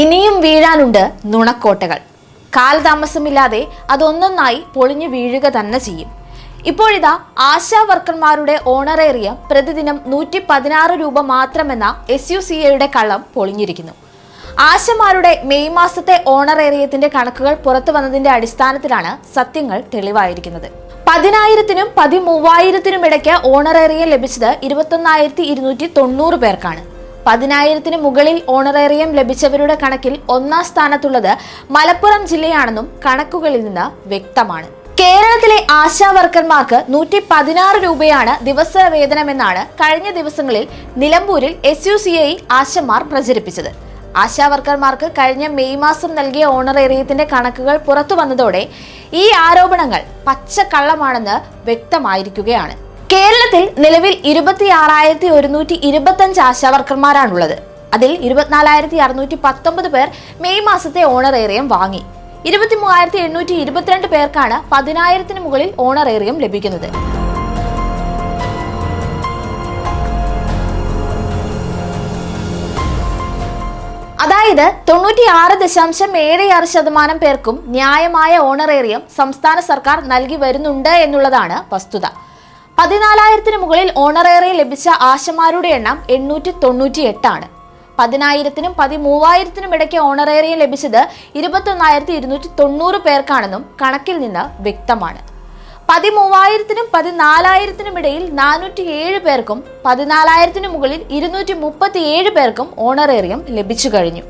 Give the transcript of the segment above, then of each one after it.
ഇനിയും വീഴാനുണ്ട് നുണക്കോട്ടകൾ. കാലതാമസമില്ലാതെ അതൊന്നൊന്നായി പൊളിഞ്ഞു വീഴുക തന്നെ ചെയ്യും. ഇപ്പോഴിതാ ആശാ വർക്കർമാരുടെ ഓണറേറിയം പ്രതിദിനം 116 രൂപ മാത്രമെന്ന SUCA കള്ളം പൊളിഞ്ഞിരിക്കുന്നു. ആശമാരുടെ മെയ് മാസത്തെ ഓണറേറിയത്തിന്റെ കണക്കുകൾ പുറത്തു വന്നതിന്റെ അടിസ്ഥാനത്തിലാണ് സത്യങ്ങൾ തെളിവായിരിക്കുന്നത്. 10,000-നും 13,000-നും ഇടയ്ക്ക് ഓണറേറിയം ലഭിച്ചത് 21,290 പേർക്കാണ്. 10,000-ന് മുകളിൽ ഓണറേറിയം ലഭിച്ചവരുടെ കണക്കിൽ ഒന്നാം സ്ഥാനത്തുള്ളത് മലപ്പുറം ജില്ലയാണെന്നും കണക്കുകളിൽ നിന്ന് വ്യക്തമാണ്. കേരളത്തിലെ ആശാ വർക്കർമാർക്ക് 116 രൂപയാണ് ദിവസ വേതനമെന്നാണ് കഴിഞ്ഞ ദിവസങ്ങളിൽ നിലമ്പൂരിൽ SUCA ആശമാർ പ്രചരിപ്പിച്ചത്. ആശാ വർക്കർമാർക്ക് കഴിഞ്ഞ മെയ് മാസം നൽകിയ ഓണറേറിയത്തിന്റെ കണക്കുകൾ പുറത്തു വന്നതോടെ ഈ ആരോപണങ്ങൾ പച്ചക്കള്ളമാണെന്ന് വ്യക്തമായിരിക്കുകയാണ്. കേരളത്തിൽ നിലവിൽ 26,125 ആശാ വർക്കർമാരാണുള്ളത്. അതിൽ 24,619 പേർ മെയ് മാസത്തെ ഓണറേറിയം വാങ്ങി. 23,822 പേർക്കാണ് 10,000-ന് മുകളിൽ ഓണറേറിയം ലഭിക്കുന്നത്. അതായത് 96.76% പേർക്കും ന്യായമായ ഓണറേറിയം സംസ്ഥാന സർക്കാർ നൽകി വരുന്നുണ്ട് എന്നുള്ളതാണ് വസ്തുത. 14,000-ന് മുകളിൽ ഓണറേറിയം ലഭിച്ച ആശമാരുടെ എണ്ണം 898 ആണ്. 10,000-നും 13,000-നും ഇടയ്ക്ക് ഓണറേറിയം ലഭിച്ചത് 21,290 പേർക്കാണെന്നും കണക്കിൽ നിന്ന് വ്യക്തമാണ്. 13,000-നും 14,000-നും ഇടയിൽ 407 പേർക്കും 14,000-ന് മുകളിൽ 237 പേർക്കും ഓണറേറിയം ലഭിച്ചു കഴിഞ്ഞു.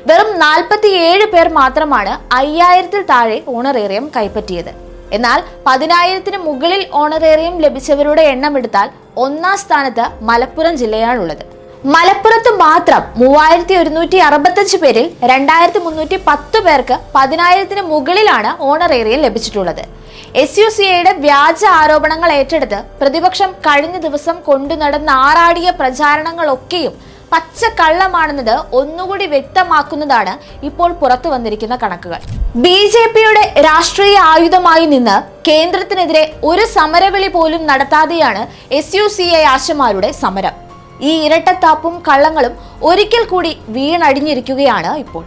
വെറും 47 പേർ മാത്രമാണ് 5,000-ൽ താഴെ ഓണറേറിയം കൈപ്പറ്റിയത്. എന്നാൽ 10,000-ന് മുകളിൽ ഓണറേറിയം ലഭിച്ചവരുടെ എണ്ണം എടുത്താൽ ഒന്നാം സ്ഥാനത്ത് മലപ്പുറം ജില്ലയാണുള്ളത്. മലപ്പുറത്ത് മാത്രം 3,165 പേരിൽ 2,310 പേർക്ക് 10,000-ന് മുകളിലാണ് ഓണറേറിയം ലഭിച്ചിട്ടുള്ളത്. SUCA വ്യാജ ആരോപണങ്ങൾ ഏറ്റെടുത്ത് പ്രതിപക്ഷം കഴിഞ്ഞ ദിവസം കൊണ്ടു നടന്ന ആറാടിയ പ്രചാരണങ്ങളൊക്കെയും പച്ചക്കള്ളമാണെന്നത് ഒന്നുകൂടി വ്യക്തമാക്കുന്നതാണ് ഇപ്പോൾ പുറത്തു വന്നിരിക്കുന്ന കണക്കുകൾ. BJPയുടെ രാഷ്ട്രീയ ആയുധമായി നിന്ന് കേന്ദ്രത്തിനെതിരെ ഒരു സമരവിളി പോലും നടത്താതെയാണ് SUCA ആശമാരുടെ സമരം. ഈ ഇരട്ടത്താപ്പും കള്ളങ്ങളും ഒരിക്കൽ കൂടി വീണടിഞ്ഞിരിക്കുകയാണ് ഇപ്പോൾ.